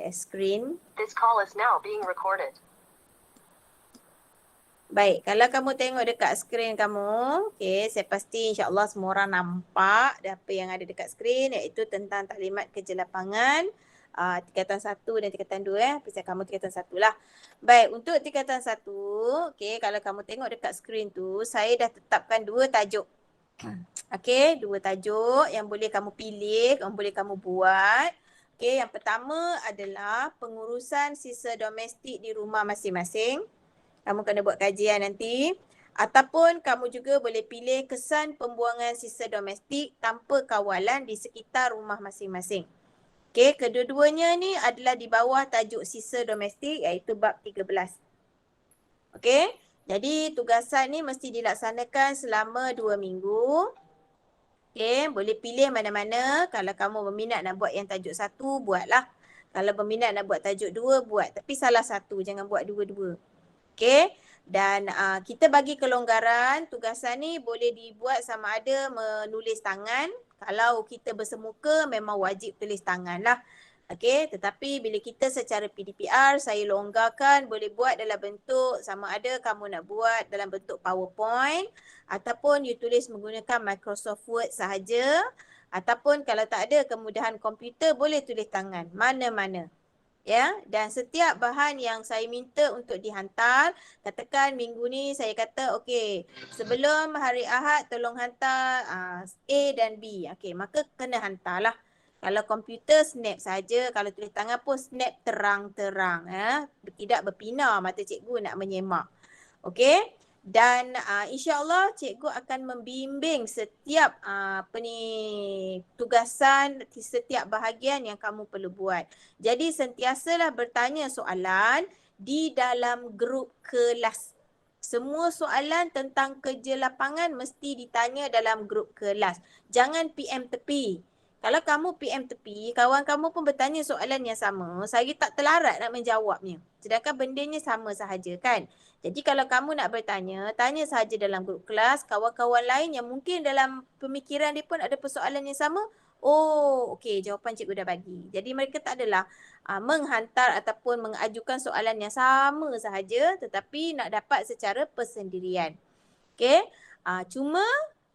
share screen. This call is now being recorded. Baik, kalau kamu tengok dekat skrin kamu, okay, saya pasti insyaAllah semua orang nampak apa yang ada dekat skrin, iaitu tentang taklimat kerja lapangan, tingkatan 1 dan tingkatan 2. Pasal kamu tingkatan 1 lah. Baik, untuk tingkatan 1, okay, kalau kamu tengok dekat skrin tu, saya dah tetapkan 2 tajuk. Okay, 2 tajuk yang boleh kamu pilih, yang boleh kamu buat. Okay, yang pertama adalah pengurusan sisa domestik di rumah masing-masing. Kamu kena buat kajian nanti. Ataupun kamu juga boleh pilih kesan pembuangan sisa domestik tanpa kawalan di sekitar rumah masing-masing. Okey, kedua-duanya ni adalah di bawah tajuk sisa domestik iaitu bab 13. Okey, jadi tugasan ni mesti dilaksanakan selama 2 minggu. Okey, boleh pilih mana-mana. Kalau kamu berminat nak buat yang tajuk 1, buatlah. Kalau berminat nak buat tajuk 2, buat. Tapi salah satu, jangan buat dua-dua. Okey, dan kita bagi kelonggaran, tugasan ni boleh dibuat sama ada menulis tangan. Kalau kita bersemuka memang wajib tulis tangan lah. Okey, tetapi bila kita secara PDPR, saya longgarkan boleh buat dalam bentuk sama ada kamu nak buat dalam bentuk PowerPoint ataupun you tulis menggunakan Microsoft Word sahaja, ataupun kalau tak ada kemudahan komputer boleh tulis tangan, mana-mana. Ya, dan setiap bahan yang saya minta untuk dihantar, katakan minggu ni saya kata okey, sebelum hari Ahad tolong hantar A dan B. Okey, maka kena hantarlah. Kalau komputer snap saja, kalau tulis tangan pun snap terang-terang, tidak berpinar mata cikgu nak menyemak. Okey? Dan insya-Allah cikgu akan membimbing setiap tugasan, setiap bahagian yang kamu perlu buat. Jadi sentiasalah bertanya soalan di dalam grup kelas. Semua soalan tentang kerja lapangan mesti ditanya dalam grup kelas. Jangan PM tepi. Kalau kamu PM tepi, kawan kamu pun bertanya soalan yang sama, saya tak telarat nak menjawabnya. Sedangkan bendanya sama sahaja kan. Jadi kalau kamu nak bertanya, tanya sahaja dalam grup kelas, kawan-kawan lain yang mungkin dalam pemikiran dia pun ada persoalan yang sama. Oh, okey, jawapan cikgu dah bagi. Jadi mereka tak adalah menghantar ataupun mengajukan soalan yang sama sahaja, tetapi nak dapat secara persendirian. Okey, cuma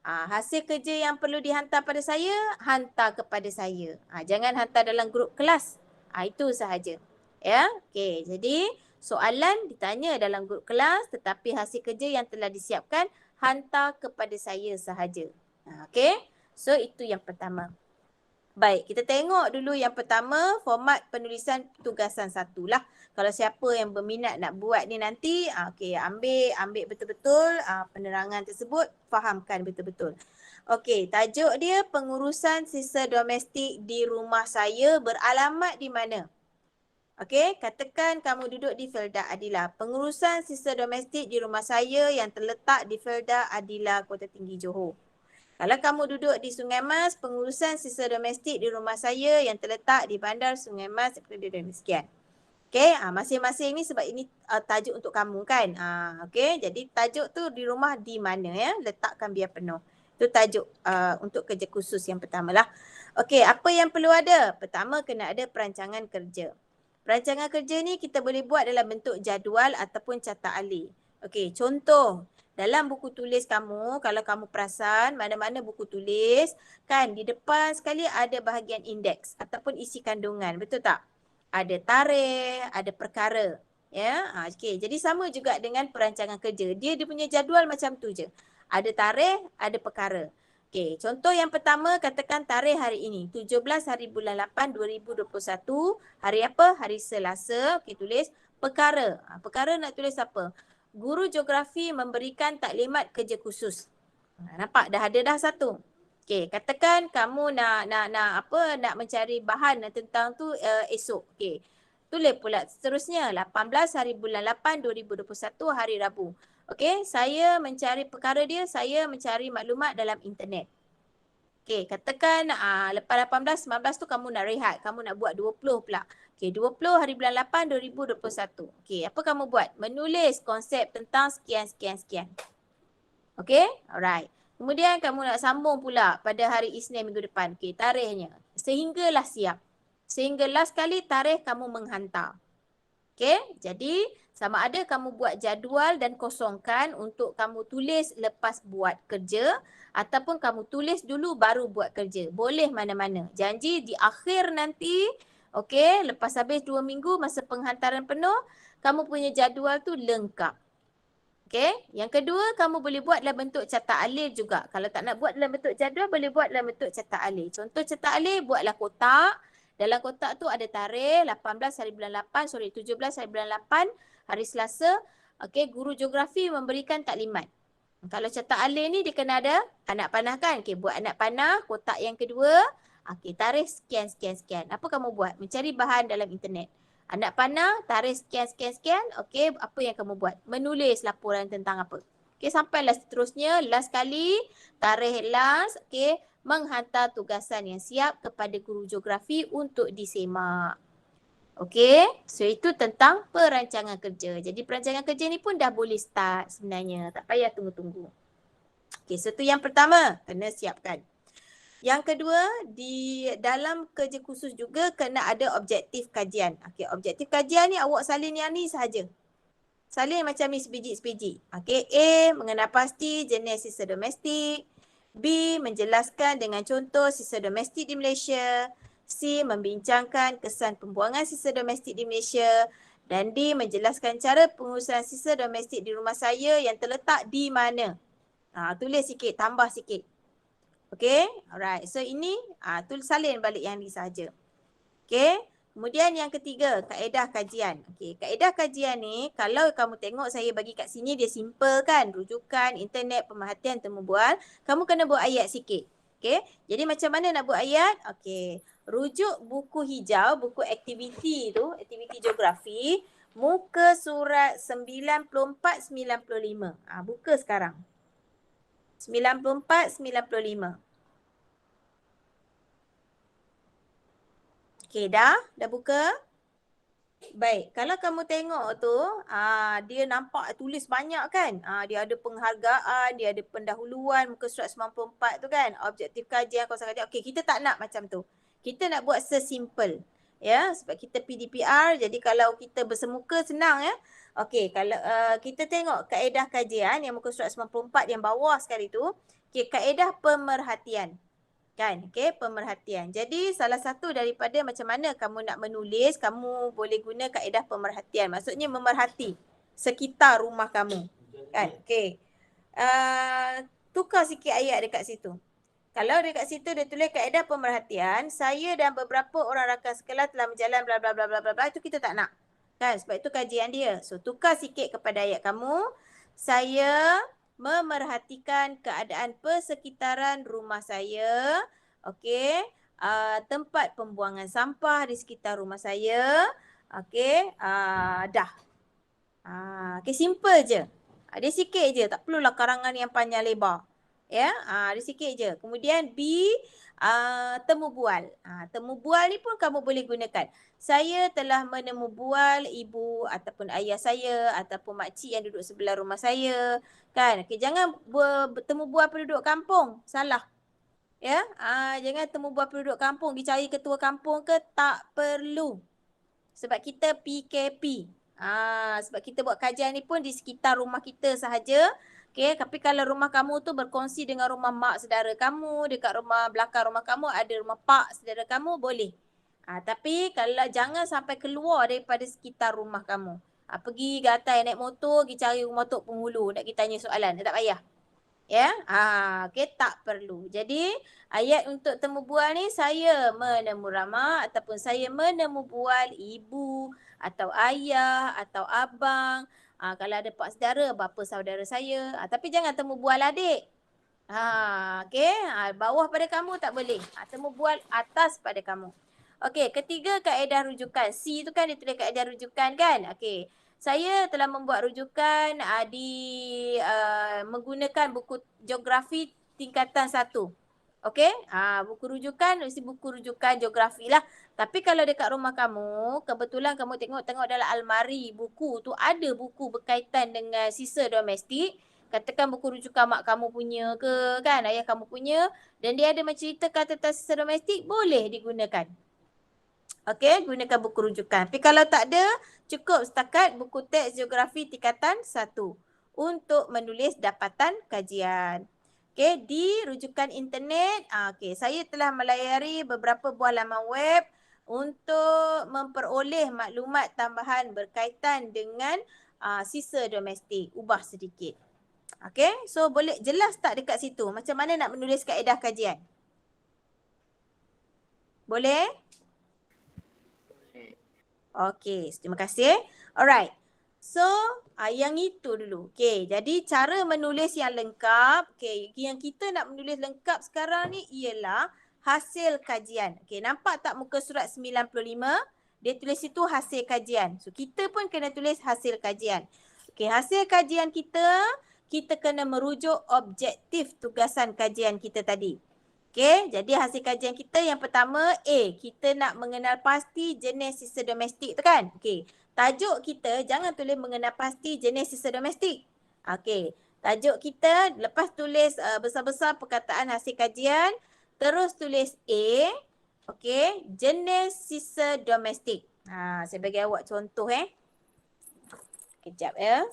hasil kerja yang perlu dihantar pada saya, hantar kepada saya. Jangan hantar dalam grup kelas. Itu sahaja. Ya, okey. Jadi soalan ditanya dalam grup kelas, tetapi hasil kerja yang telah disiapkan hantar kepada saya sahaja. Okey. So itu yang pertama. Baik, kita tengok dulu yang pertama, format penulisan tugasan 1 lah. Kalau siapa yang berminat nak buat ni nanti, okey, ambil betul-betul penerangan tersebut, fahamkan betul-betul. Okey, tajuk dia pengurusan sisa domestik di rumah saya beralamat di mana? Okey, katakan kamu duduk di Felda Adila. Pengurusan sisa domestik di rumah saya yang terletak di Felda Adila, Kota Tinggi, Johor. Kalau kamu duduk di Sungai Mas, pengurusan sisa domestik di rumah saya yang terletak di Bandar Sungai Mas, sekian. Okey, masing-masing ni sebab ini tajuk untuk kamu kan. Okey, jadi tajuk tu di rumah di mana ya, letakkan biar penuh. Itu tajuk untuk kerja khusus yang pertama lah. Okey, apa yang perlu ada? Pertama kena ada perancangan kerja. Perancangan kerja ni kita boleh buat dalam bentuk jadual ataupun carta alih. Okey, contoh. Dalam buku tulis kamu, kalau kamu perasan mana-mana buku tulis, kan di depan sekali ada bahagian indeks ataupun isi kandungan, betul tak? Ada tarikh, ada perkara. Ya, okey. Jadi sama juga dengan perancangan kerja. Dia punya jadual macam tu je. Ada tarikh, ada perkara. Okey, contoh yang pertama katakan tarikh hari ini, 17 hari bulan 8 2021. Hari apa? Hari Selasa. Okey, tulis perkara. Perkara nak tulis apa? Guru geografi memberikan taklimat kerja khusus. Nampak dah ada dah satu. Okey, katakan kamu nak mencari bahan tentang tu esok. Okey. Tulis pula seterusnya 18 hari bulan 8 2021 hari Rabu. Okey, saya mencari perkara dia, saya mencari maklumat dalam internet. Okey, katakan lepas 18, 19 tu kamu nak rehat, kamu nak buat 20 pula. Okey, 20 hari bulan 8 2021. Okey, apa kamu buat? Menulis konsep tentang sekian. Okey, alright. Kemudian kamu nak sambung pula pada hari Isnin minggu depan. Okey, tarikhnya. Sehinggalah siap. Sehingga last kali tarikh kamu menghantar. Okey, jadi sama ada kamu buat jadual dan kosongkan untuk kamu tulis lepas buat kerja ataupun kamu tulis dulu baru buat kerja. Boleh mana-mana. Janji di akhir nanti, okey, lepas habis 2 minggu masa penghantaran penuh, kamu punya jadual tu lengkap. Okey, yang kedua kamu boleh buat dalam bentuk catak alif juga. Kalau tak nak buat dalam bentuk jadual, boleh buat dalam bentuk catak alif. Contoh catak alif, buatlah kotak. Dalam kotak tu ada tarikh 18 hari bulan 8, 17 hari bulan 8, hari Selasa. Okey, guru geografi memberikan taklimat. Kalau catak alif ni dia kena ada anak panah kan? Okey, buat anak panah, kotak yang kedua. Okey, tarikh sekian, sekian, sekian. Apa kamu buat? Mencari bahan dalam internet. Anak panah, tarikh sekian, sekian, sekian. Okey, apa yang kamu buat? Menulis laporan tentang apa. Okey, sampailah seterusnya. Last kali, tarikh last. Okey, menghantar tugasan yang siap kepada guru geografi untuk disemak. Okey, so itu tentang perancangan kerja. Jadi perancangan kerja ni pun dah boleh start sebenarnya. Tak payah tunggu-tunggu. Okey, so itu yang pertama, kena siapkan. Yang kedua, di dalam kerja khusus juga kena ada objektif kajian. Okey, objektif kajian ni awak salin yang ni sahaja. Salin macam ni sebiji-sebiji. Okey, A, mengenal pasti jenis sisa domestik. B, menjelaskan dengan contoh sisa domestik di Malaysia. C, membincangkan kesan pembuangan sisa domestik di Malaysia. Dan D, menjelaskan cara pengurusan sisa domestik di rumah saya yang terletak di mana. Tulis sikit, tambah sikit. Okay, alright. So ini salin balik yang ni sahaja. Okay, kemudian yang ketiga, kaedah kajian. Okay, kaedah kajian ni kalau kamu tengok saya bagi kat sini dia simple kan. Rujukan, internet, pemerhatian, temu bual. Kamu kena buat ayat sikit. Okay, jadi macam mana nak buat ayat? Okay, rujuk buku hijau, buku aktiviti tu, aktiviti geografi. Muka surat 94-95. Buka sekarang. 94-95. Okey, dah buka? Baik, kalau kamu tengok tu, dia nampak tulis banyak kan? Dia ada penghargaan, dia ada pendahuluan, muka surat 94 tu kan? Objektif kajian, kawasan kajian. Okey, kita tak nak macam tu. Kita nak buat sesimpel. Ya, sebab kita PDPR, jadi kalau kita bersemuka senang ya. Okey, kalau kita tengok kaedah kajian yang muka surat 94 yang bawah sekali tu, okey, kaedah pemerhatian. Kan, okey, pemerhatian. Jadi salah satu daripada macam mana kamu nak menulis, kamu boleh guna kaedah pemerhatian. Maksudnya memerhati sekitar rumah kamu. Kan, okey. Tukar sikit ayat dekat situ. Kalau dekat situ dia tulis kaedah pemerhatian, saya dan beberapa orang rakan sekelas telah berjalan bla bla bla bla bla, itu kita tak nak. Kan, sebab itu kajian dia. So tukar sikit kepada ayat kamu. Saya memerhatikan keadaan persekitaran rumah saya. Okey, tempat pembuangan sampah di sekitar rumah saya. Okey, dah. Okey, simple je. Dia sikit je, tak perlulah karangan yang panjang lebar. Ya, dia sikit je. Kemudian B, temu bual. Temu bual ni pun kamu boleh gunakan. Saya telah menemu bual ibu ataupun ayah saya ataupun makcik yang duduk sebelah rumah saya. Kan? Okay, jangan bertemu bual penduduk kampung. Salah. Ya, jangan temu bual penduduk kampung. Dicari ketua kampung ke? Tak perlu. Sebab kita PKP. Sebab kita buat kajian ni pun di sekitar rumah kita sahaja. Okay, tapi kalau rumah kamu tu berkongsi dengan rumah mak saudara kamu, dekat rumah belakang rumah kamu ada rumah pak saudara kamu, boleh. Tapi kalau jangan sampai keluar daripada sekitar rumah kamu. Pergi gatai naik motor, pergi cari rumah tok penghulu, nak kita tanya soalan, tak payah. Ya, okay, tak perlu. Jadi ayat untuk temu bual ni, saya menemu Rama ataupun saya menemu bual ibu atau ayah atau abang. Kalau ada pak saudara, bapa saudara saya. Tapi jangan temu bual adik. Okay, bawah pada kamu tak boleh. Temu bual atas pada kamu. Okay, ketiga kaedah rujukan. C tu kan dia tulis kaedah rujukan kan? Okay. Saya telah membuat rujukan menggunakan buku geografi tingkatan 1. Okey? Buku rujukan, mesti buku rujukan geografi lah. Tapi kalau dekat rumah kamu, kebetulan kamu tengok dalam almari buku tu ada buku berkaitan dengan sisa domestik. Katakan buku rujukan mak kamu punya ke kan, ayah kamu punya. Dan dia ada menceritakan tentang sisa domestik, boleh digunakan. Okey, gunakan buku rujukan. Tapi kalau tak ada, cukup setakat buku teks geografi tingkatan 1 untuk menulis dapatan kajian. Okey, di rujukan internet, okey, saya telah melayari beberapa buah laman web untuk memperoleh maklumat tambahan berkaitan dengan sisa domestik. Ubah sedikit. Okey, so boleh jelas tak dekat situ macam mana nak menulis kaedah kajian? Boleh? Okey, terima kasih. Alright. So, yang itu dulu. Okey, jadi cara menulis yang lengkap. Okey, yang kita nak menulis lengkap sekarang ni ialah hasil kajian. Okey, nampak tak muka surat 95? Dia tulis situ hasil kajian. So, kita pun kena tulis hasil kajian. Okey, hasil kajian kita kena merujuk objektif tugasan kajian kita tadi. Okey, jadi hasil kajian kita yang pertama kita nak mengenal pasti jenis sisa domestik tu kan. Okey, tajuk kita jangan tulis mengenal pasti jenis sisa domestik. Okey, tajuk kita lepas tulis besar-besar perkataan hasil kajian, terus tulis okey, jenis sisa domestik. Saya bagi awak contoh Kejap ya.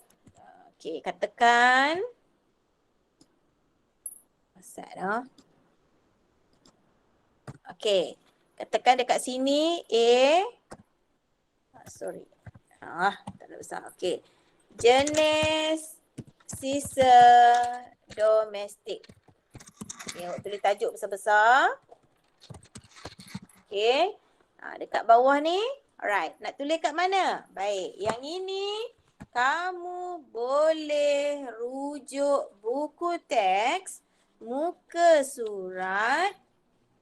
Okey, katakan pasal okey, katakan dekat sini sorry. Tak ada besar. Okey. Jenis sisa domestik. Okey, awak tulis tajuk besar-besar. Okey. Dekat bawah ni. Alright, nak tulis kat mana? Baik, yang ini kamu boleh rujuk buku teks muka surat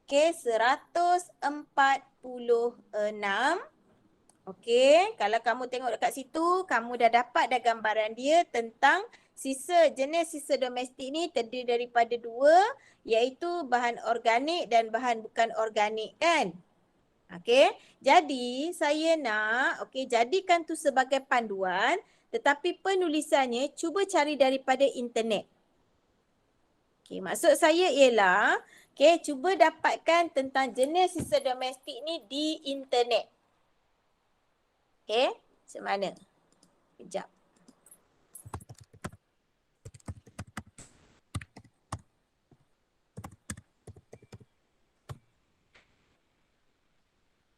146. Okey, kalau kamu tengok dekat situ, kamu dah dapat dah gambaran dia tentang jenis sisa domestik ni terdiri daripada 2, iaitu bahan organik dan bahan bukan organik kan? Okey, jadi saya nak jadikan tu sebagai panduan, tetapi penulisannya cuba cari daripada internet. Okey, maksud saya ialah cuba dapatkan tentang jenis sisa domestik ni di internet. Okey, macam mana? Kejap.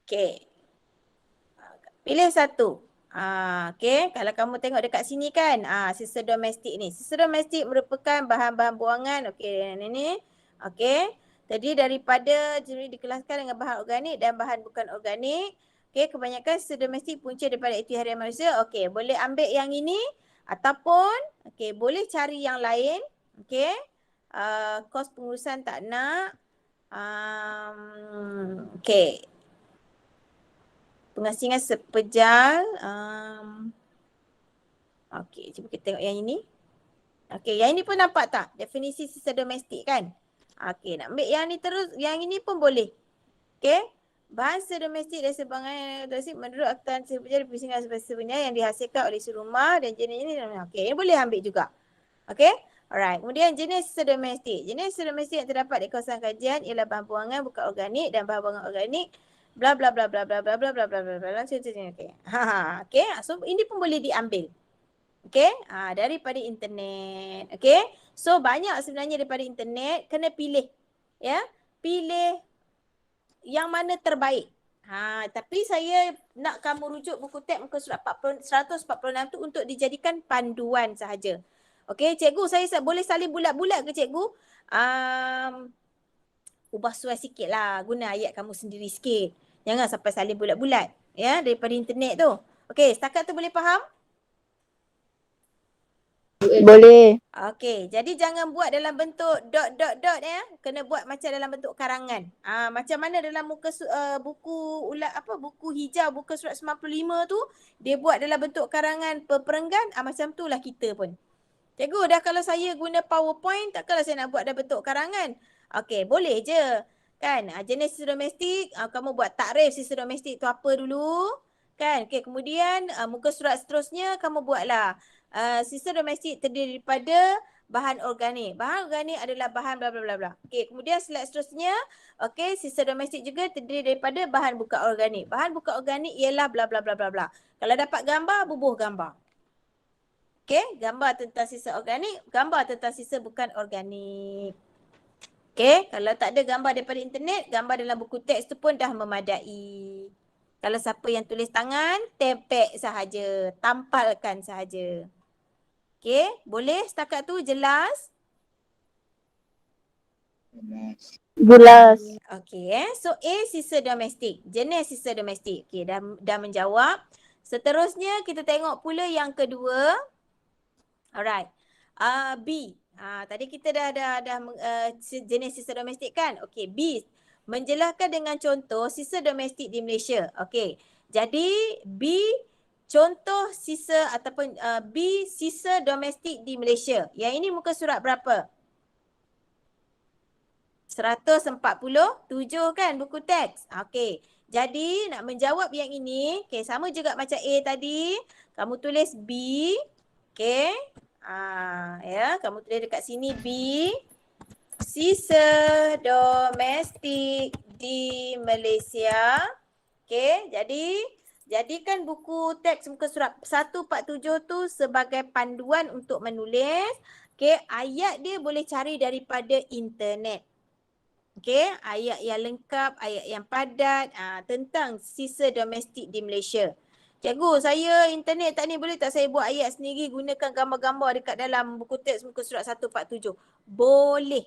Okey. Pilih satu. Okey, kalau kamu tengok dekat sini kan, sisa domestik ni. Sisa domestik merupakan bahan-bahan buangan. Okey, ini. Okey, terdiri daripada dikelaskan dengan bahan organik dan bahan bukan organik. Okey, kebanyakan sisa domestik punca daripada aktiviti harian manusia. Okey, boleh ambil yang ini ataupun boleh cari yang lain. Okey. Kos pengurusan tak nak. Okey. Pengasingan sepejal. Okey, cuba kita tengok yang ini. Okey, yang ini pun nampak tak? Definisi sisa domestik kan? Okey, nak ambil yang ni terus, yang ini pun boleh. Okey. Bahan sisa domestik dan sebahagian domestik menurut akta sepejal dipisahkan sebenarnya yang dihasilkan oleh isi rumah dan jenis ini. Okey, ini boleh ambil juga. Okey. Alright, kemudian jenis sisa domestik. Jenis sisa domestik yang terdapat di kawasan kajian ialah bahan buangan bukan organik dan bahan buangan organik bla bla bla bla bla bla bla bla bla bla bla. Okey. Okey, so ini pun boleh diambil. Okey, daripada internet. Okey. So banyak sebenarnya daripada internet, kena pilih. Ya, pilih yang mana terbaik. Tapi saya nak kamu rujuk buku teks muka surat 146 tu untuk dijadikan panduan sahaja. Okey, cikgu saya boleh salin bulat-bulat ke cikgu? Ubah suai sikit lah. Guna ayat kamu sendiri sikit. Jangan sampai salin bulat-bulat. Ya, daripada internet tu. Okey, setakat tu boleh faham? Boleh. Okey, jadi jangan buat dalam bentuk dot ya. Kena buat macam dalam bentuk karangan. Macam mana dalam buku hijau buku surat 95 tu, dia buat dalam bentuk karangan perenggan, macam tu lah kita pun. Cikgu, dah kalau saya guna PowerPoint, takkanlah saya nak buat dalam bentuk karangan. Okey, boleh je. Kan, jenis sisa domestik, kamu buat takrif sisa domestik tu apa dulu. Kan, okey, kemudian muka surat seterusnya kamu buatlah. Sisa domestik terdiri daripada bahan organik. Bahan organik adalah bahan bla bla bla bla. Okey, kemudian slide seterusnya, okey, sisa domestik juga terdiri daripada bahan bukan organik. Bahan bukan organik ialah bla bla bla bla bla. Kalau dapat gambar, bubuh gambar. Okey, gambar tentang sisa organik, gambar tentang sisa bukan organik. Okey, kalau tak ada gambar daripada internet, gambar dalam buku teks tu pun dah memadai. Kalau siapa yang tulis tangan, tempek sahaja, tampalkan sahaja. Okey, boleh setakat tu jelas? Jelas. Okey, so A sisa domestik, jenis sisa domestik. Okey, dah menjawab. Seterusnya kita tengok pula yang kedua. Alright. B. Tadi kita dah jenis sisa domestik kan? Okey, B. Menjelaskan dengan contoh sisa domestik di Malaysia. Okey. Jadi B contoh sisa ataupun B sisa domestik di Malaysia. Yang ini muka surat berapa? 147 kan buku teks. Okey. Jadi nak menjawab yang ini, okey, sama juga macam A tadi. Kamu tulis B. Okey. Ya, kamu tulis dekat sini B. Sisa domestik di Malaysia. Okey, jadi jadikan buku teks muka surat 147 tu sebagai panduan untuk menulis. Okey, ayat dia boleh cari daripada internet. Okey, ayat yang lengkap, ayat yang padat tentang sisa domestik di Malaysia. Cikgu, saya internet tak ni, boleh tak saya buat ayat sendiri gunakan gambar-gambar dekat dalam buku teks muka surat 147? Boleh.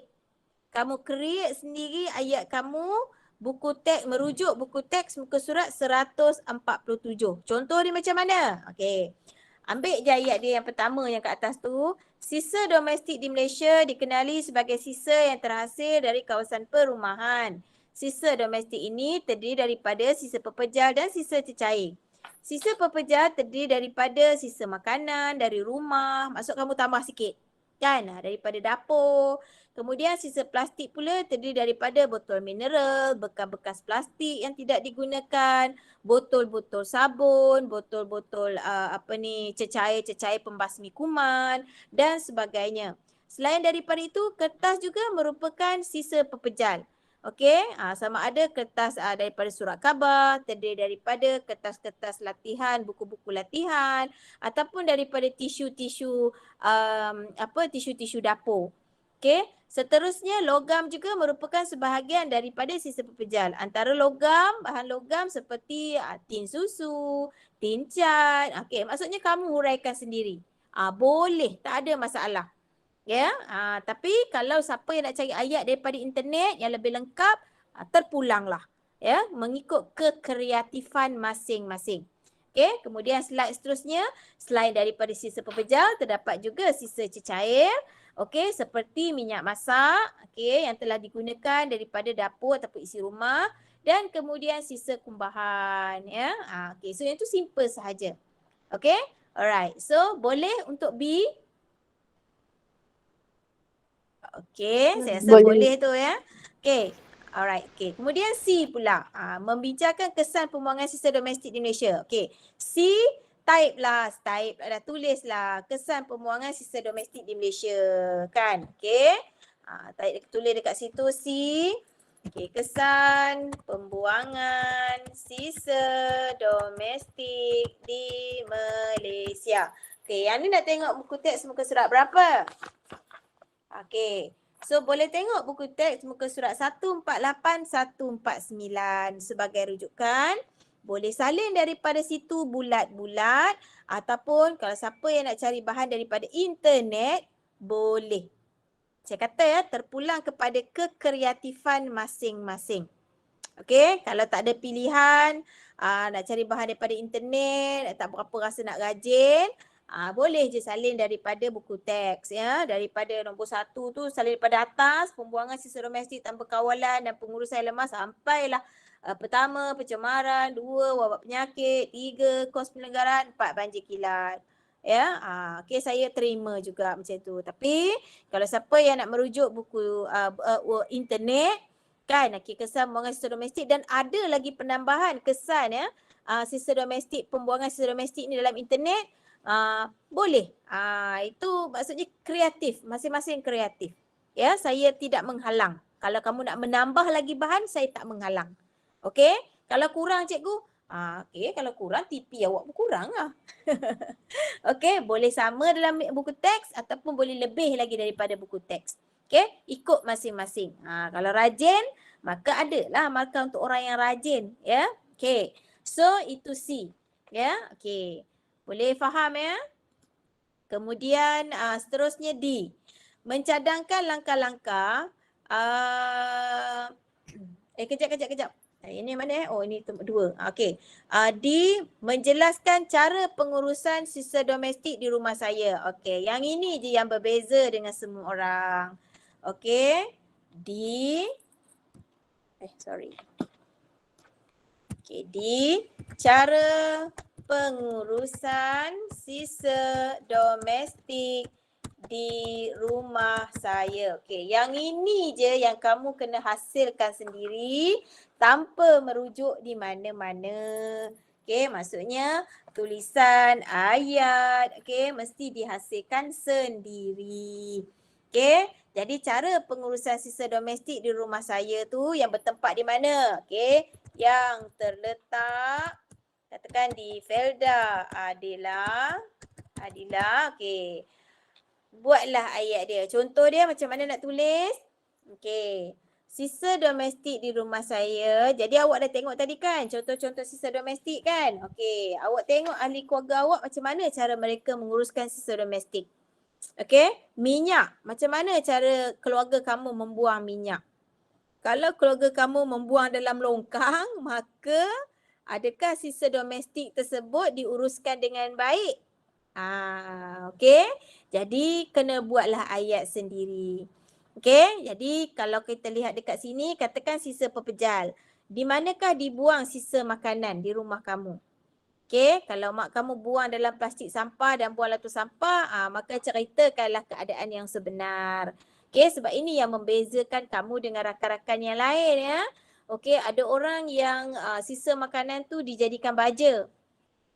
Kamu create sendiri ayat kamu, buku teks, merujuk buku teks muka surat 147. Contoh dia macam mana? Okey. Ambil je ayat dia yang pertama yang kat atas tu. Sisa domestik di Malaysia dikenali sebagai sisa yang terhasil dari kawasan perumahan. Sisa domestik ini terdiri daripada sisa pepejal dan sisa cecair. Sisa pepejal terdiri daripada sisa makanan dari rumah. Maksud kamu tambah sikit. Kan? Daripada dapur. Kemudian sisa plastik pula terdiri daripada botol mineral, bekas-bekas plastik yang tidak digunakan, botol-botol sabun, botol-botol cecair-cecair pembasmi kuman dan sebagainya. Selain daripada itu, kertas juga merupakan sisa pepejal. Okey, sama ada kertas daripada surat khabar, terdiri daripada kertas-kertas latihan, buku-buku latihan ataupun daripada tisu-tisu tisu-tisu dapur. Okey, seterusnya logam juga merupakan sebahagian daripada sisa pepejal. Antara logam, bahan logam seperti tin susu, tin cat. Okey, maksudnya kamu huraikan sendiri. Boleh, tak ada masalah. Ya, tapi kalau siapa yang nak cari ayat daripada internet yang lebih lengkap, terpulanglah. Ya, mengikut kekreatifan masing-masing. Okey, kemudian slide seterusnya, selain daripada sisa pepejal, terdapat juga sisa cecair. Okey, seperti minyak masak, okey, yang telah digunakan daripada dapur ataupun isi rumah dan kemudian sisa kumbahan, ya. Okey, so yang itu simple sahaja. Okey? Alright. So, boleh untuk B? Okey, saya rasa boleh tu ya. Okey. Alright, okey. Kemudian C pula. Membincangkan kesan pembuangan sisa domestik di Malaysia. Okey. C, type lah. Dah tulis lah. Kesan pembuangan sisa domestik di Malaysia. Kan? Okey. Tulis dekat situ C. Okey, kesan pembuangan sisa domestik di Malaysia. Okey, yang ni nak tengok buku teks muka surat berapa? Okey. So boleh tengok buku teks muka surat 148, 149 sebagai rujukan. Boleh salin daripada situ bulat-bulat ataupun kalau siapa yang nak cari bahan daripada internet, boleh. Saya kata ya, terpulang kepada kekreatifan masing-masing. Okey, kalau tak ada pilihan, nak cari bahan daripada internet, tak berapa rasa nak rajin, boleh je salin daripada buku teks ya. Daripada nombor 1 tu salin daripada atas, pembuangan sisa domestik tanpa kawalan dan pengurusan air lemas sampailah pertama pencemaran, 2 wabak penyakit, 3 kos penyelenggaraan, 4 banjir kilat. Ya, okey saya terima juga macam tu. Tapi kalau siapa yang nak merujuk buku internet kan, okey, kesan pembuangan sisa domestik dan ada lagi penambahan kesan ya, sisa domestik, pembuangan sisa domestik ni dalam internet. boleh. Itu maksudnya kreatif, masing-masing kreatif. Ya, saya tidak menghalang. Kalau kamu nak menambah lagi bahan, saya tak menghalang. Okey? Kalau kurang cikgu, okey, kalau kurang TP awak pun kurang lah. Okey, boleh sama dalam buku teks ataupun boleh lebih lagi daripada buku teks. Okey, ikut masing-masing. Kalau rajin, maka adalah markah untuk orang yang rajin, ya. Okey. So itu C, ya. Okey. Boleh faham ya? Kemudian seterusnya D. Mencadangkan langkah-langkah kejap. Ini mana Oh, ini 2. Okey. D. Menjelaskan cara pengurusan sisa domestik di rumah saya. Okey. Yang ini je yang berbeza dengan semua orang. Okey. D. Okey. D. Cara pengurusan sisa domestik di rumah saya. Okey, yang ini je yang kamu kena hasilkan sendiri tanpa merujuk di mana-mana. Okey, maksudnya tulisan, ayat, okey, mesti dihasilkan sendiri. Okey, jadi cara pengurusan sisa domestik di rumah saya tu yang bertempat di mana? Okey, yang terletak katakan di Felda Adila, okey. Buatlah ayat dia. Contoh dia macam mana nak tulis? Okey. Sisa domestik di rumah saya. Jadi awak dah tengok tadi kan contoh-contoh sisa domestik kan? Okey. Awak tengok ahli keluarga awak macam mana cara mereka menguruskan sisa domestik. Okey. Minyak. Macam mana cara keluarga kamu membuang minyak? Kalau keluarga kamu membuang dalam longkang, maka adakah sisa domestik tersebut diuruskan dengan baik? Okey. Jadi kena buatlah ayat sendiri. Okey. Jadi kalau kita lihat dekat sini, katakan sisa pepejal. Di manakah dibuang sisa makanan di rumah kamu? Okey. Kalau mak kamu buang dalam plastik sampah dan buang lato sampah, maka ceritakanlah keadaan yang sebenar. Okey. Sebab ini yang membezakan kamu dengan rakan-rakan yang lain ya. Okey. Ada orang yang sisa makanan tu dijadikan baja.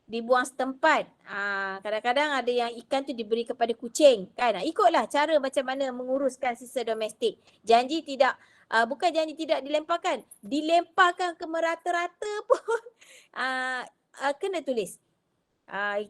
Dibuang setempat. Kadang-kadang ada yang ikan tu diberi kepada kucing kan. Ikutlah cara macam mana menguruskan sisa domestik. Janji tidak, bukan janji tidak dilemparkan. Dilemparkan ke merata-rata pun kena tulis.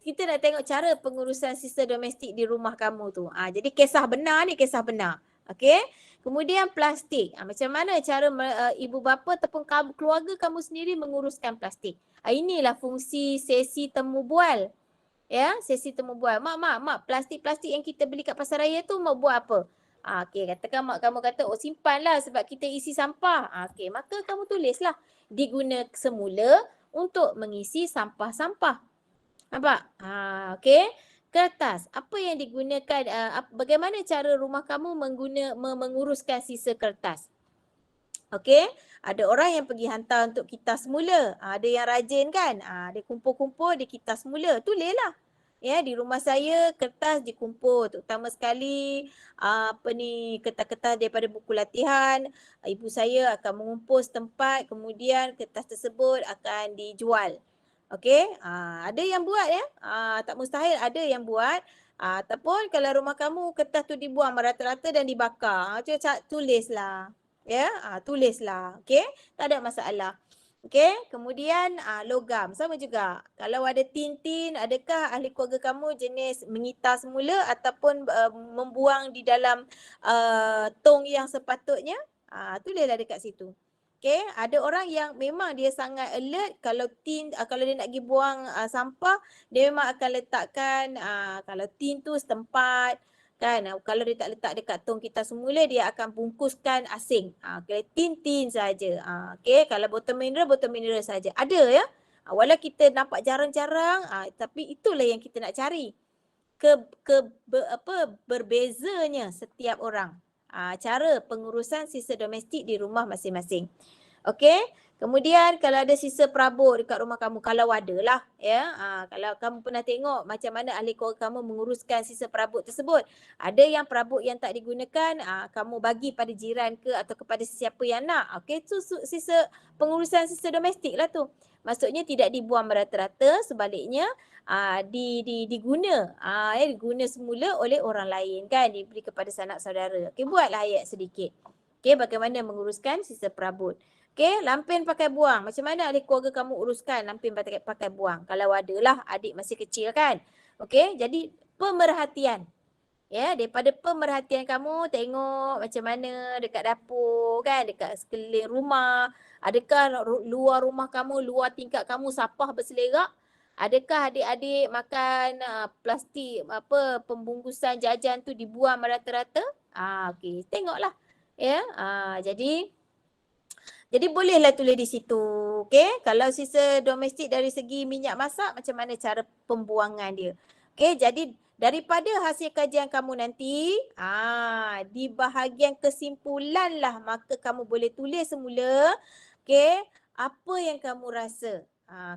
Kita nak tengok cara pengurusan sisa domestik di rumah kamu tu. Jadi kisah benar ni kisah benar. Okey. Kemudian plastik. Macam mana cara ibu bapa ataupun keluarga kamu sendiri menguruskan plastik. Inilah fungsi sesi temu bual. Ya, sesi temu bual. Mak, plastik-plastik yang kita beli kat pasar raya tu mau buat apa? Okey, katakan mak kamu kata, simpanlah sebab kita isi sampah. Okey, maka kamu tulislah. Diguna semula untuk mengisi sampah-sampah. Nampak? Okey. Kertas. Apa yang digunakan, bagaimana cara rumah kamu menguruskan sisa kertas? Okey. Ada orang yang pergi hantar untuk kitas semula. Ada yang rajin kan? Dia kumpul-kumpul, dia kitas semula. Tulislah. Ya, di rumah saya kertas dikumpul, terutama sekali kertas-kertas daripada buku latihan. Ibu saya akan mengumpul setempat, kemudian kertas tersebut akan dijual. Okey, ada yang buat ya. Tak mustahil ada yang buat. Ataupun kalau rumah kamu kertas tu dibuang merata-rata dan dibakar, tulislah. Ya, tulislah. Okey, tak ada masalah. Okey, kemudian logam sama juga. Kalau ada tin-tin, adakah ahli keluarga kamu jenis mengitas semula ataupun membuang di dalam tong yang sepatutnya? Tulislah dekat situ. Okay, ada orang yang memang dia sangat alert kalau kalau dia nak pergi buang sampah, dia memang akan letakkan kalau tin tu setempat kan. Kalau dia tak letak dekat tong kita semula, dia akan bungkuskan asing. Okay, tin saja. Okay, kalau botol mineral saja. Ada ya. Walau kita nampak jarang-jarang, tapi itulah yang kita nak cari. Berbezanya setiap orang. Cara pengurusan sisa domestik di rumah masing-masing. Okey. Kemudian kalau ada sisa perabot dekat rumah kamu, kalau ada lah ya. Kalau kamu pernah tengok macam mana ahli keluarga kamu menguruskan sisa perabot tersebut. Ada yang perabot yang tak digunakan, kamu bagi pada jiran ke atau kepada sesiapa yang nak. Okey, tu sisa pengurusan sisa domestik lah tu. maksudnya tidak dibuang merata-rata, sebaliknya diguna diguna semula oleh orang lain kan, diberi kepada sanak saudara. Okey, buatlah ayat sedikit. Okey, bagaimana menguruskan sisa perabot. Okey, lampin pakai buang. Macam mana ahli keluarga kamu uruskan lampin pakai buang? Kalau adalah adik masih kecil kan. Okey, jadi pemerhatian. Ya, daripada pemerhatian kamu tengok macam mana dekat dapur kan, dekat sekeliling rumah. Adakah luar rumah kamu, luar tingkap kamu sampah berselerak? Adakah adik-adik makan plastik pembungkusan jajan tu dibuang merata-rata? Okey, tengoklah. Ya, jadi bolehlah tulis di situ. Okey, kalau sisa domestik dari segi minyak masak, macam mana cara pembuangan dia. Okey, jadi daripada hasil kajian kamu nanti, di bahagian kesimpulan lah maka kamu boleh tulis semula. Okey, apa yang kamu rasa.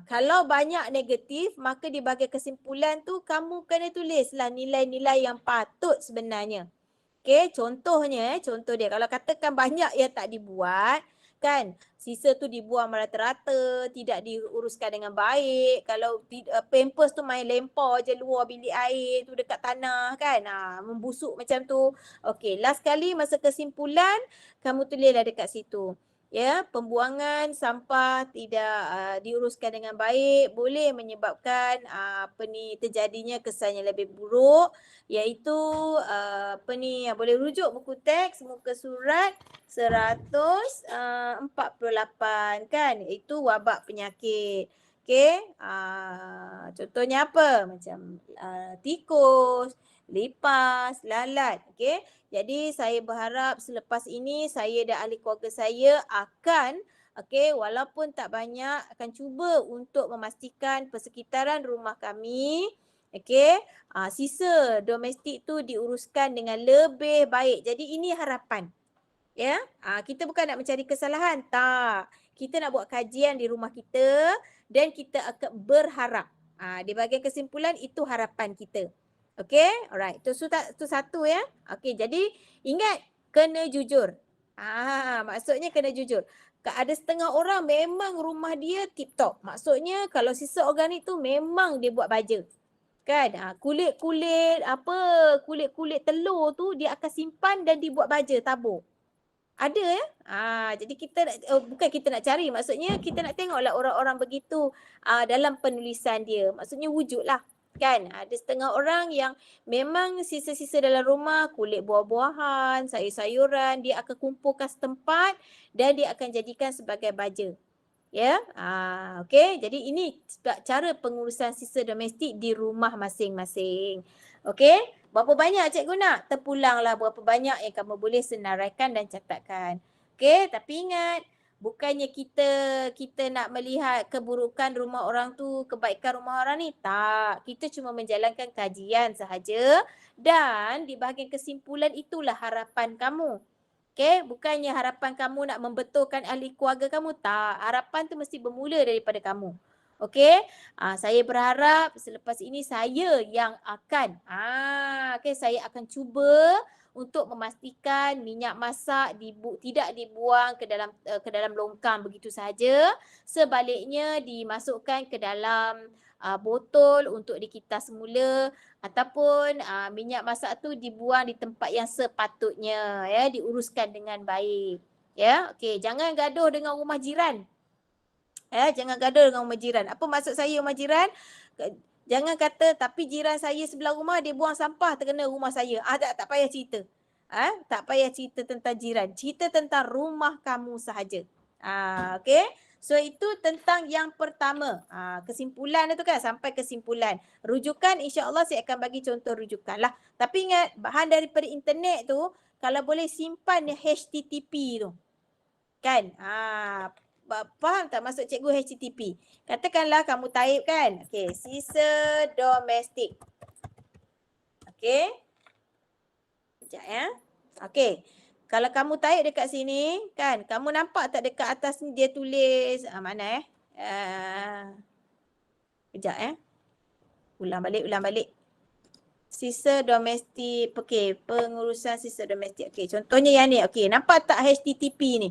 Kalau banyak negatif, maka di bahagian kesimpulan tu kamu kena tulislah nilai-nilai yang patut sebenarnya. Okey, contoh dia kalau katakan banyak yang tak dibuat, kan, sisa tu dibuang merata-rata, tidak diuruskan dengan baik. Kalau pampers tu main lempar je luar bilik air tu dekat tanah kan, membusuk macam tu. Okey, last kali masa kesimpulan kamu tulislah dekat situ. Ya, pembuangan sampah tidak diuruskan dengan baik boleh menyebabkan terjadinya kesan yang lebih buruk, iaitu boleh rujuk buku teks muka surat 148 kan, iaitu wabak penyakit. Okey, contohnya apa? Macam tikus, lipas, lalat. Okey, jadi saya berharap selepas ini saya dan ahli keluarga saya akan walaupun tak banyak, akan cuba untuk memastikan persekitaran rumah kami sisa domestik tu diuruskan dengan lebih baik. Jadi ini harapan. Ya, kita bukan nak mencari kesalahan, tak. Kita nak buat kajian di rumah kita dan kita akan berharap. Di bahagian kesimpulan itu harapan kita. Okey, alright. Tu satu ya. Okey, jadi ingat kena jujur. Maksudnya kena jujur. Ada setengah orang memang rumah dia tip top. Maksudnya kalau sisa organik tu memang dia buat baja. Kan? Kulit-kulit telur tu dia akan simpan dan dibuat baja tabur. Ada ya. Jadi kita bukan kita nak cari, maksudnya kita nak tengoklah orang-orang begitu dalam penulisan dia. Maksudnya wujudlah. Kan, ada setengah orang yang memang sisa-sisa dalam rumah, kulit buah-buahan, sayur-sayuran, dia akan kumpulkan setempat dan dia akan jadikan sebagai baja. Ya, okey. Jadi ini cara pengurusan sisa domestik di rumah masing-masing. Okey, berapa banyak cikgu nak? Terpulanglah berapa banyak yang kamu boleh senaraikan dan catatkan. Okey, tapi ingat, bukannya kita nak melihat keburukan rumah orang tu, kebaikan rumah orang ni. Tak, kita cuma menjalankan kajian sahaja dan di bahagian kesimpulan itulah harapan kamu. Okey, bukannya harapan kamu nak membetulkan ahli keluarga kamu. Tak, harapan tu mesti bermula daripada kamu. Okey, saya berharap selepas ini saya yang akan, saya akan cuba untuk memastikan minyak masak tidak dibuang ke dalam longkang begitu saja. Sebaliknya dimasukkan ke dalam botol untuk dikitas semula, ataupun minyak masak tu dibuang di tempat yang sepatutnya, ya, diuruskan dengan baik. Ya, okey, jangan gaduh dengan rumah jiran. Jangan gaduh dengan rumah jiran. Apa maksud saya rumah jiran? Jangan kata tapi jiran saya sebelah rumah dia buang sampah terkena rumah saya. Tak payah cerita. Tak payah cerita tentang jiran. Cerita tentang rumah kamu sahaja. Okey. So itu tentang yang pertama. Kesimpulan itu kan, sampai kesimpulan. Rujukan insya-Allah saya akan bagi contoh rujukan lah. Tapi ingat, bahan daripada internet tu kalau boleh simpan HTTP tu. Kan? Faham tak maksud cikgu HTTP? Katakanlah kamu type kan. Okey, sisa domestik. Okey. Sekejap ya. Okey. Kalau kamu type dekat sini kan, kamu nampak tak dekat atas ni dia tulis mana Sekejap ya. Ulang balik. Sisa domestik. Okey, pengurusan sisa domestik. Okey, contohnya yang ni. Okey, nampak tak HTTP ni?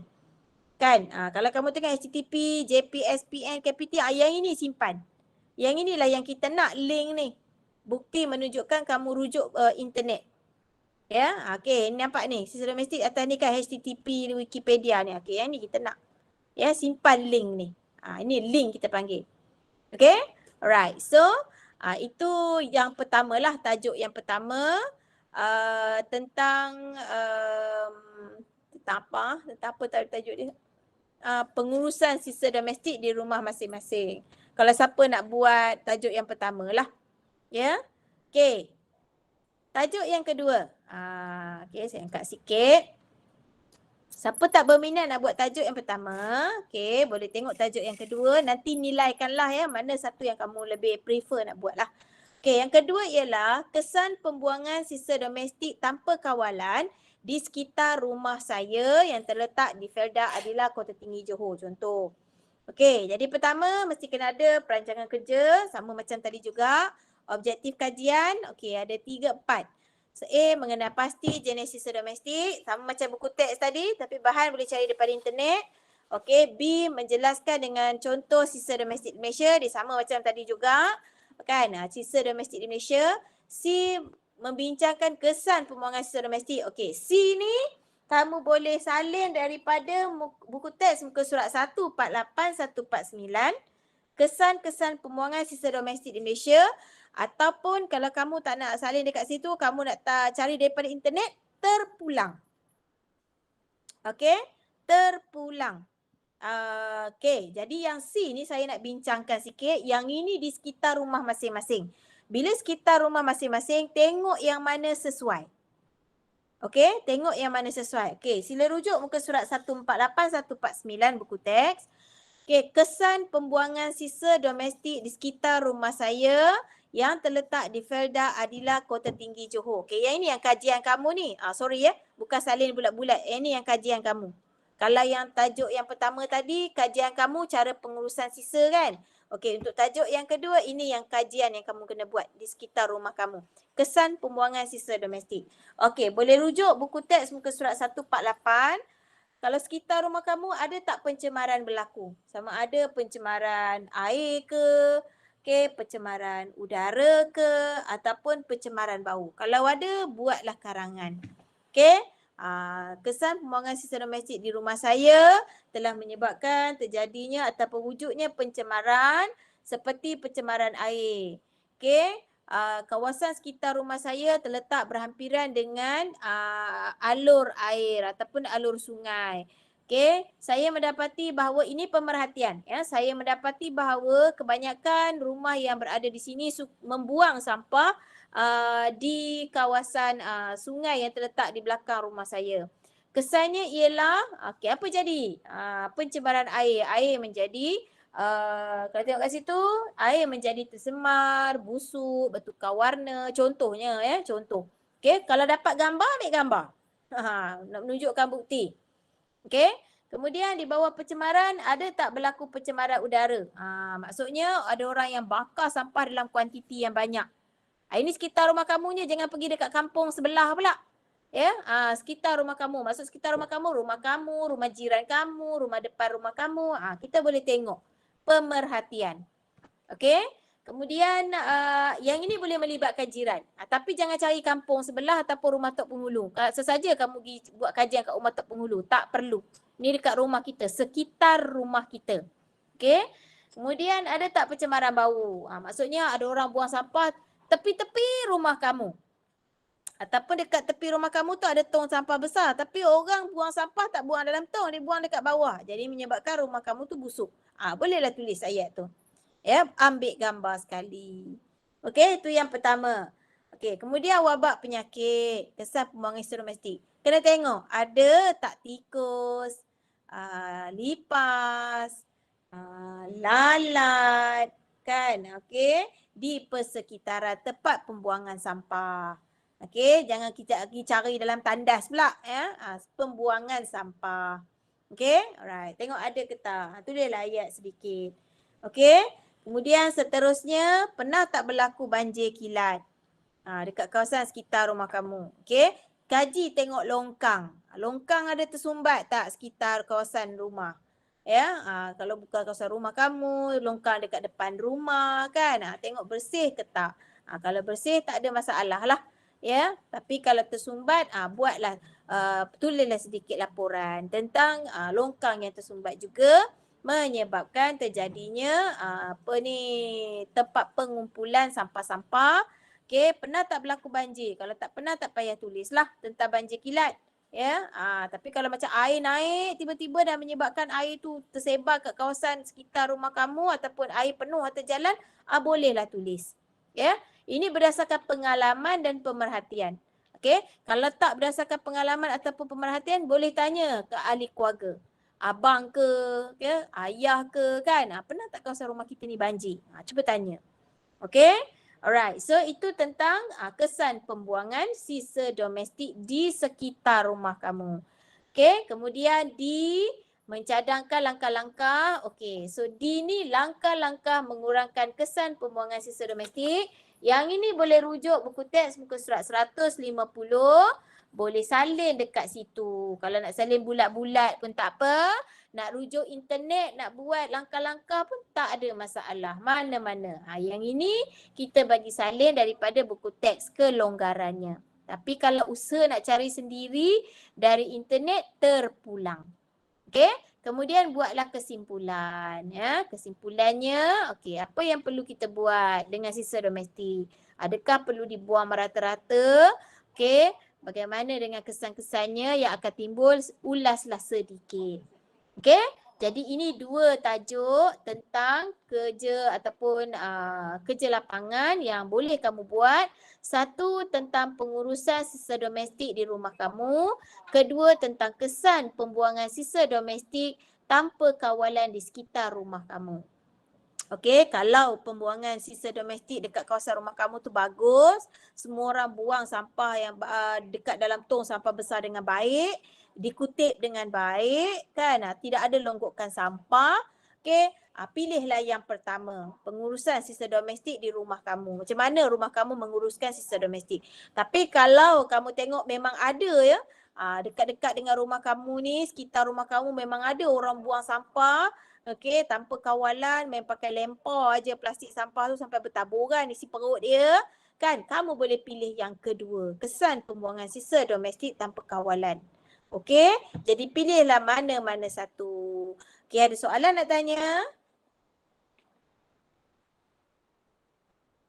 Kan? Kalau kamu tengok HTTP, JPSPN, KPT, yang ini simpan. Yang inilah yang kita nak link ni. Bukti menunjukkan kamu rujuk internet. Ya, okey, nampak ni. Sisa domestik atas ni kan HTTP Wikipedia ni. Okey, yang ni kita nak. Ya, simpan link ni. Ini link kita panggil. Okey? Alright. So, itu yang pertama lah, tajuk yang pertama tentang apa tajuk dia? Pengurusan sisa domestik di rumah masing-masing. Kalau siapa nak buat tajuk yang pertama lah. Ya. Okey. Tajuk yang kedua. Okey, saya angkat sikit. Siapa tak berminat nak buat tajuk yang pertama, okey, boleh tengok tajuk yang kedua. Nanti nilaikanlah ya mana satu yang kamu lebih prefer nak buat lah. Okey, yang kedua ialah kesan pembuangan sisa domestik tanpa kawalan di sekitar rumah saya yang terletak di Felda Adila, Kota Tinggi, Johor. Contoh. Okey, jadi pertama mesti kena ada perancangan kerja sama macam tadi juga. Objektif kajian, okey, ada 3, 4. So A, mengenal pasti jenis sisa domestik, sama macam buku teks tadi tapi bahan boleh cari daripada internet. Okey, B, menjelaskan dengan contoh sisa domestik di Malaysia, dia sama macam tadi juga. Kan, sisa domestik di Malaysia. C, membincangkan kesan pembuangan sisa domestik. Okey, C ni kamu boleh salin daripada buku teks muka surat 148, 149. Kesan-kesan pembuangan sisa domestik di Malaysia. Ataupun kalau kamu tak nak salin dekat situ, kamu nak cari daripada internet, terpulang. Okey, terpulang. Okey, jadi yang C ni saya nak bincangkan sikit. Yang ini di sekitar rumah masing-masing. Bila sekitar rumah masing-masing, tengok yang mana sesuai. Okey, tengok yang mana sesuai. Okey, sila rujuk muka surat 148, 149 buku teks. Okey, kesan pembuangan sisa domestik di sekitar rumah saya yang terletak di Felda Adila, Kota Tinggi, Johor. Okey, yang ini yang kajian kamu ni. Sorry ya, bukan salin bulat-bulat. Ini yang kajian kamu. Kalau yang tajuk yang pertama tadi, kajian kamu cara pengurusan sisa kan? Okey, untuk tajuk yang kedua, ini yang kajian yang kamu kena buat di sekitar rumah kamu. Kesan pembuangan sisa domestik. Okey, boleh rujuk buku teks muka surat 148. Kalau sekitar rumah kamu ada tak pencemaran berlaku? Sama ada pencemaran air ke, okay, pencemaran udara ke, ataupun pencemaran bau. Kalau ada, buatlah karangan. Okay? Kesan pembuangan sisa domestik di rumah saya telah menyebabkan terjadinya ataupun wujudnya pencemaran seperti pencemaran air. Okay? Kawasan sekitar rumah saya terletak berhampiran dengan alur air ataupun alur sungai. Okey, saya mendapati bahawa ini pemerhatian. Ya, saya mendapati bahawa kebanyakan rumah yang berada di sini membuang sampah di kawasan sungai yang terletak di belakang rumah saya. Kesannya ialah, okey, apa jadi? Pencemaran air. Air menjadi kalau tengok kat situ, air menjadi tercemar, busuk, bertukar warna. Contohnya ya, contoh. Okey, kalau dapat gambar, ambil gambar. Nak menunjukkan bukti. Okey. Kemudian di bawah pencemaran, ada tak berlaku pencemaran udara? Maksudnya ada orang yang bakar sampah dalam kuantiti yang banyak. Ini sekitar rumah kamunya, jangan pergi dekat kampung sebelah pula. Ya, sekitar rumah kamu. Maksud sekitar rumah kamu, rumah jiran kamu, rumah depan rumah kamu. Kita boleh tengok pemerhatian. Okey. Kemudian yang ini boleh melibatkan jiran. Tapi jangan cari kampung sebelah ataupun rumah tok penghulu. Sesaja kamu pergi buat kajian kat rumah tok penghulu, tak perlu. Ni dekat rumah kita, sekitar rumah kita. Okey. Kemudian ada tak pencemaran bau? Maksudnya ada orang buang sampah tepi-tepi rumah kamu. Ataupun dekat tepi rumah kamu tu ada tong sampah besar. Tapi orang buang sampah tak buang dalam tong, dia buang dekat bawah. Jadi menyebabkan rumah kamu tu busuk. Bolehlah tulis ayat tu. Ya, ambil gambar sekali. Okey, itu yang pertama. Okey, kemudian wabak penyakit, kesan pembuangan sisa domestik. Kena tengok ada tak tikus, lipas, lalat, kan? Okey, di persekitaran tempat pembuangan sampah. Okey, jangan kita pergi cari dalam tandas pula ya. Pembuangan sampah. Okey, alright. Tengok ada ke tak? Tulislah ayat sedikit. Okey. Kemudian seterusnya, pernah tak berlaku banjir kilat dekat kawasan sekitar rumah kamu? Okey. kaji tengok longkang. Longkang ada tersumbat tak sekitar kawasan rumah? Ya, kalau bukan kawasan rumah kamu, longkang dekat depan rumah kan. Tengok bersih ke tak. Kalau bersih tak ada masalah lah. Ya, tapi kalau tersumbat, buatlah, tulislah sedikit laporan tentang longkang yang tersumbat juga menyebabkan terjadinya tempat pengumpulan sampah-sampah. Okey, pernah tak berlaku banjir? Kalau tak pernah tak payah tulislah tentang banjir kilat. Ya, tapi kalau macam air naik tiba-tiba dan menyebabkan air tu tersebar kat kawasan sekitar rumah kamu ataupun air penuh atas jalan, bolehlah tulis. Ya, ini berdasarkan pengalaman dan pemerhatian. Okey, kalau tak berdasarkan pengalaman ataupun pemerhatian, boleh tanya ke ahli keluarga. Abang ke, ya, ayah ke kan, pernah tak kawasan rumah kita ni banjir? Cuba tanya. Okey? Alright, so itu tentang kesan pembuangan sisa domestik di sekitar rumah kamu. Okey, kemudian D, mencadangkan langkah-langkah. Okey, so D ni langkah-langkah mengurangkan kesan pembuangan sisa domestik. Yang ini boleh rujuk buku teks muka surat 150. Boleh salin dekat situ. Kalau nak salin bulat-bulat pun tak apa. Nak rujuk internet, nak buat langkah-langkah pun tak ada masalah. Mana-mana. Yang ini kita bagi salin daripada buku teks kelonggarannya. Tapi kalau usaha nak cari sendiri dari internet, terpulang. Okey? Kemudian buatlah kesimpulan. Ya. Kesimpulannya, okey, apa yang perlu kita buat dengan sisa domestik? Adakah perlu dibuang merata-rata? Okey? Bagaimana dengan kesan-kesannya yang akan timbul? Ulaslah sedikit. Okey, jadi ini dua tajuk tentang kerja ataupun kerja lapangan yang boleh kamu buat. Satu, tentang pengurusan sisa domestik di rumah kamu. Kedua, tentang kesan pembuangan sisa domestik tanpa kawalan di sekitar rumah kamu. Okey, kalau pembuangan sisa domestik dekat kawasan rumah kamu tu bagus, semua orang buang sampah yang dekat dalam tong sampah besar dengan baik, dikutip dengan baik kan, tidak ada longgokan sampah. Okey, pilihlah yang pertama, pengurusan sisa domestik di rumah kamu. Macam mana rumah kamu menguruskan sisa domestik? Tapi kalau kamu tengok memang ada ya, dekat-dekat dengan rumah kamu ni, sekitar rumah kamu memang ada orang buang sampah, okey, tanpa kawalan, main pakai lempar aja plastik sampah tu sampai bertaburan isi perut dia, kan? Kamu boleh pilih yang kedua, kesan pembuangan sisa domestik tanpa kawalan. Okey, jadi pilihlah mana-mana satu. Okey, ada soalan nak tanya?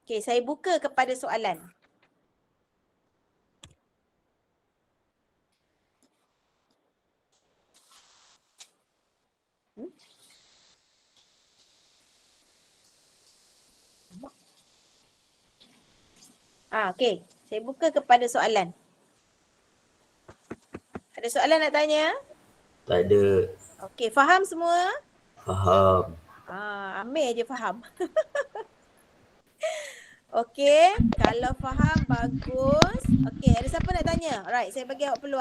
Okey, saya buka kepada soalan. Okey, saya buka kepada soalan. Ada soalan nak tanya? Tak ada. Okey, faham semua? Faham. Amir je faham. Okey, kalau faham bagus. Okey, ada siapa nak tanya? Alright, saya bagi awak peluang.